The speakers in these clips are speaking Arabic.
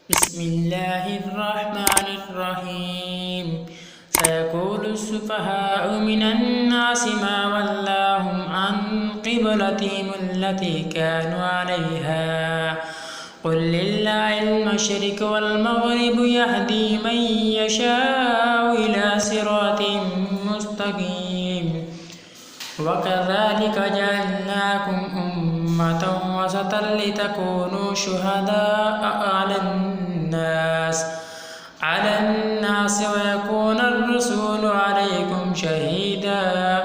بسم الله الرحمن الرحيم. سيقول السفهاء من الناس ما ولاهم عن قبلتهم التي كانوا عليها قل لله المشرق والمغرب يهدي من يشاء إلى صراط مستقيم. وكذلك جعلناكم أمة وسطا لتكونوا شهداء على الناس ويكون الرسول عليكم شهيدا.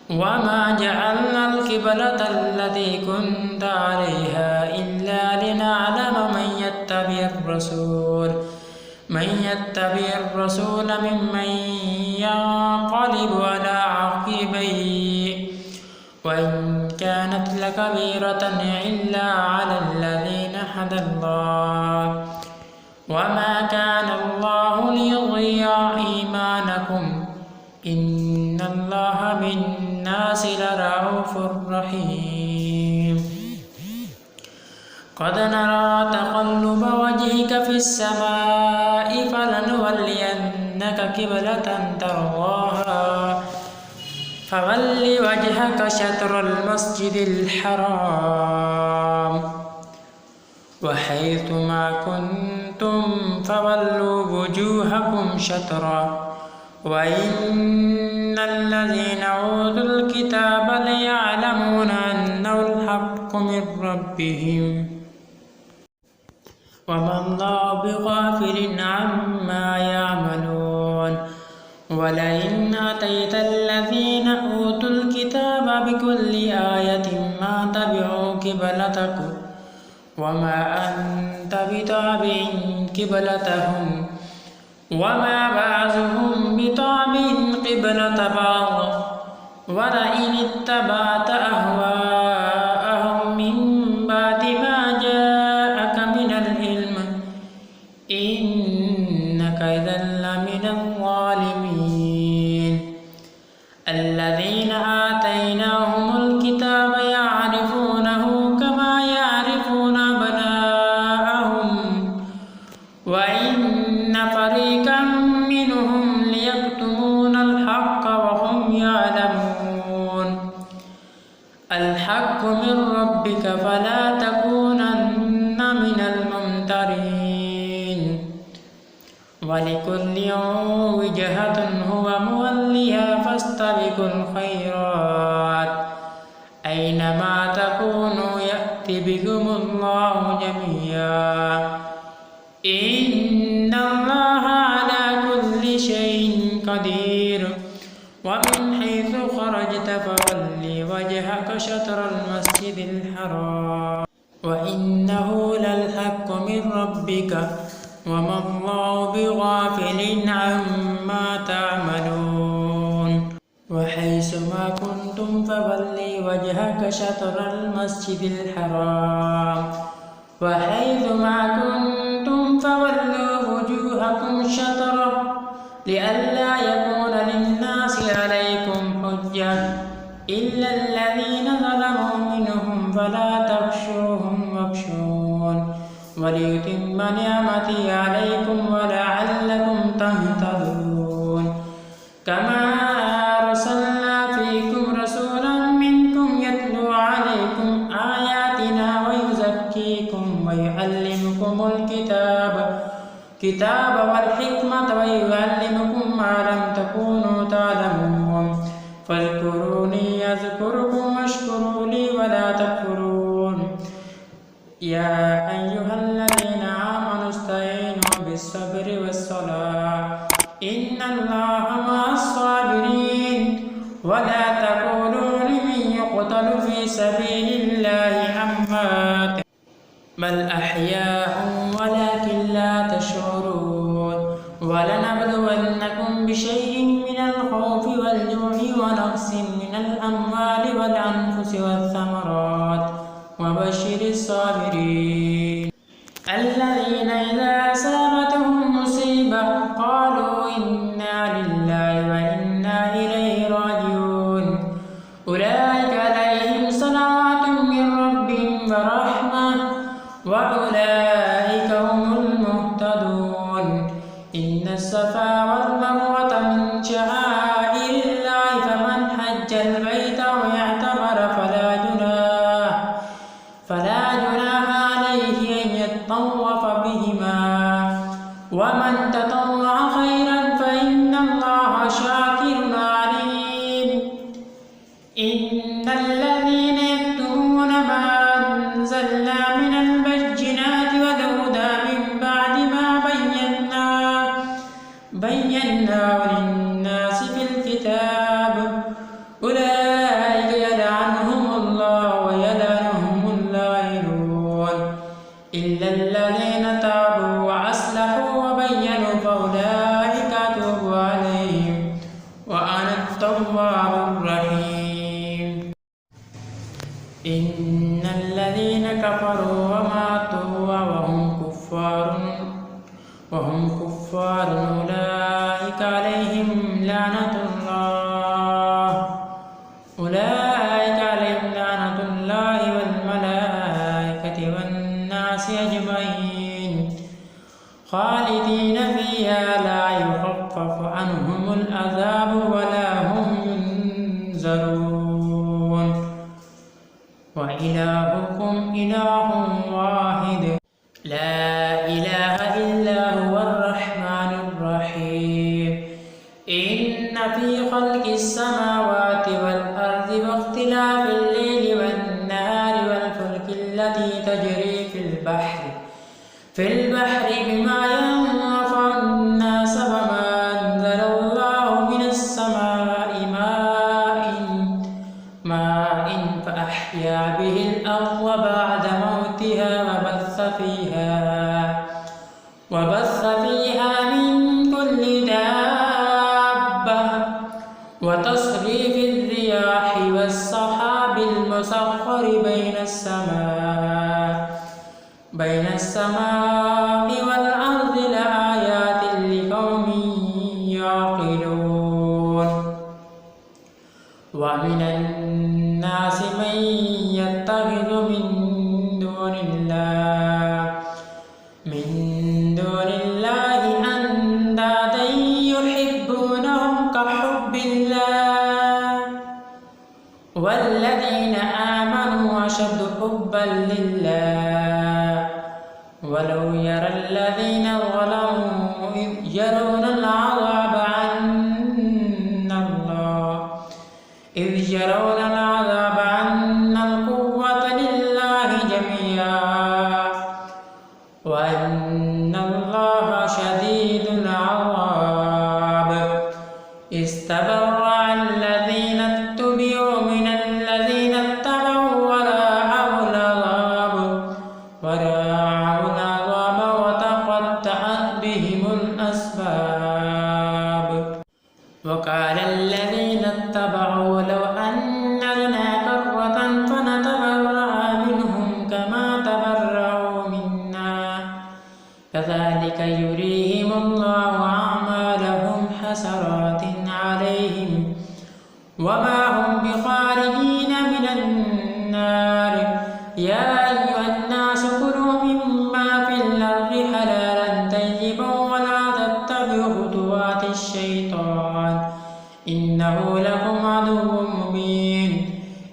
وما جعلنا القبلة التي كنت عليها إلا لنعلم من يتبع الرسول ممن ينقلب على عقبيه وإن كانت لكبيرة إلا على الذين هدى الله وما كان الله ليضيع إيمانكم إن الله بالناس لرءوف رحيم. قد نرى تقلب وجهك في السماء فلنولينك قبلة ترضاها فول وجهك شطر المسجد الحرام وحيث ما كنتم فولوا وجوهكم شطرا وإن الذين أوتوا الكتاب ليعلمون أنه الحق من ربهم وما الله بغافل عما يعملون. ولئن أتيت الذين أوتوا الكتاب بكل آية ما تبعوا قبلتك وما أنت بتابع قبلتهم وما بعضهم بتابع قبلة بعض ولئن اتبعت أهواءهم من بعد ما جاءك من العلم إنك إذا لمن الظالمين. الذين آتيناهم الكتاب يعرفونه كما يعرفون أبناءهم وإن فريقا منهم ليكتمون الحق وهم يعلمون. الحق من ربك فلا تكونن من الممترين. ولكل وجهة هو موليها فاستبقوا الخيرات أينما تكونوا يأتي بكم الله جميعا إن الله على كل شيء قدير. ومن حيث خرجت فول وجهك شطر المسجد الحرام وإنه للحق من ربك وما الله بغافل عما تعملون. وحيث ما كنتم فولوا وجهك شطر المسجد الحرام وحيث ما كنتم فولوا وجوهكم شطره لئلا يكون للناس عليكم حجة إلا الذين ظلموا منهم فلا تخشوهم واخشون وليتم نعمتي عليكم ولعلكم تهتدون. كما أرسلنا فيكم رسولا منكم يتلو عليكم آياتنا ويزكيكم ويعلمكم الكتاب والحكمة ويعلمكم ما لم تكونوا تعلمون. فاذكروني أذكركم واشكروا لي ولا تكفرون. يا أيها الذين آمنوا استعينوا بالصبر والصلاة إن الله مع الصابرين. ولا تقولوا لمن يقتل في سبيل الله أموات بل أحياء ولكن لا تشعرون. ولنبلونكم بشيء من الخوف والجوع ونقص من الأموال والأنفس والثمرات وبشر الصابرين الذين إذا أصابتهم مصيبة قالوا إنا لله وإنا إليه راجعون. أولئك عليهم صلوات من ربهم ورحمة وأولئك هم يطوف بهما ومن تطوع خيرا فإن الله شاكر عليم إن الذين يكتمون ما أنزلنا من البينات والهدى من بعد ما بيناه للناس في الكتاب أولئك يلعنهم الله ويلعنهم اللاعنون إلا الذين تابوا وأصلحوا وبينوا فأولئك أتوب عليهم وأنا التواب الرحيم إن الذين كفروا وماتوا وهم كفار أولئك عليهم لعنة الله والملائكة والناس أجمعين خالدين فيها لا يخفف عنهم العذاب ولا هم ينذرون وإلهكم إله واحد لا إله إلا هو الرحمن الرحيم إن في خلق السماوات والأرض واختلاف الليل والنهار والفلك التي تجري في البحر بما ينفع الناس وما أنزل الله من السماء ماء فأحيا به الأرض بعد موتها وبث فيها من كل دابة وتصريف الرياح والسحاب المسخر بين السماء والأرض لآيات لقوم يعقلون ومن الناس من يتخذ من دون الله أندادا يحبونهم كحب الله والذين آمنوا أشد حبا لله ولو يرى الذين ظلموا إذ يرون العذاب أن القوة لله جميعا وأن الله شديد العذاب استبرأ الذين اتبعوا من الذين اتبعوا ورأوا العذاب وتقطعت بهم الأسباب وقال الذين اتبعوا لو أن لنا كرة فنتبرأ منهم كما تبرأوا منا كذلك يريهم الله أعمالهم حسرات عليهم وما هم بخارجين من النار يا أيها الناس كلوا مما في الأرض حلالا طيبا ولا تتبعوا خطوات الشيطان إنه لكم عدو مبين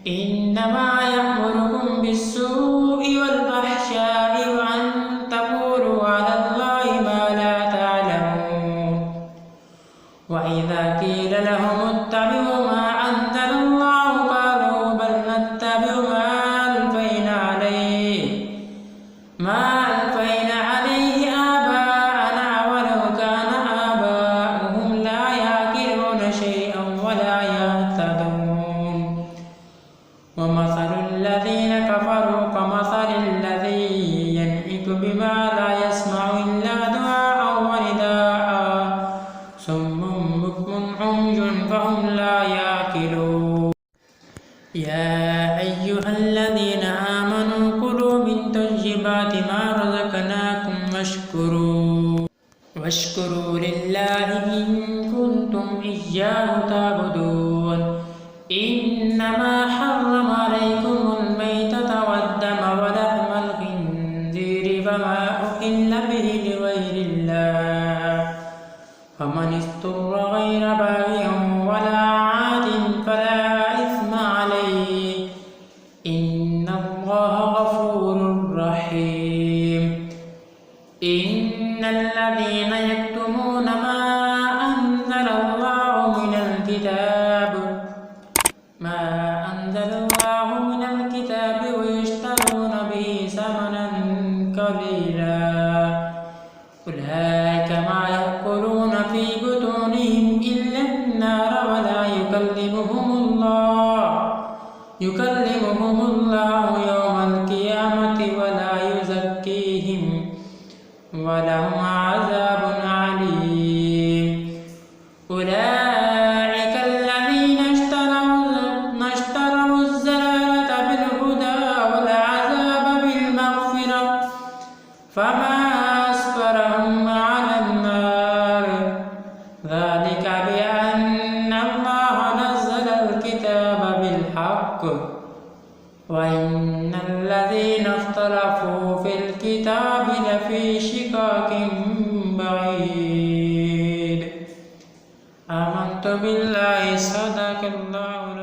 إنما يأمركم بالسوء والفحشاء وأن تقولوا على الله ما لا تعلمون وإذا قيل لهم اتبعوا ما أنزل الله قالوا بل نتبع ما ألفينا عليه آباءنا ولو كان آباؤهم لا يعقلون شيئا ولا يهتدون ومثل الذين كفروا كمثل الذي ينعق بما لا يسمع إلا دعاء ونداء صم بكم عمي فهم لا يعقلون يا أيها الذين آمنوا كلوا من طيبات ما رزقناكم واشكروا لله إن كنتم إياه تعبدون إنما حرم عليكم الميتة والدم ولحم الخنزير وما أحل به لغير الله فمن اضطر غير باغ ولا عاد فلا إثم عليه إن الله غفور رحيم الذين يكتمون ما أنزل الله من الكتاب ويشترون به ثمنا قليلا أولئك ما يأكلون في بطونهم إلا النار ولا يكلمهم الله يوم القيامة ولا يزكيهم ولهم عذاب عليم أولئك الذين اشتروا الضلالة بالهدى والعذاب بالمغفرة فما أصبرهم على النار ذلك بأن الله نزل الكتاب بالحق وإن الذين اختلفوا في الكتاب لفي شقاق بعيد آمنت بالله صدق الله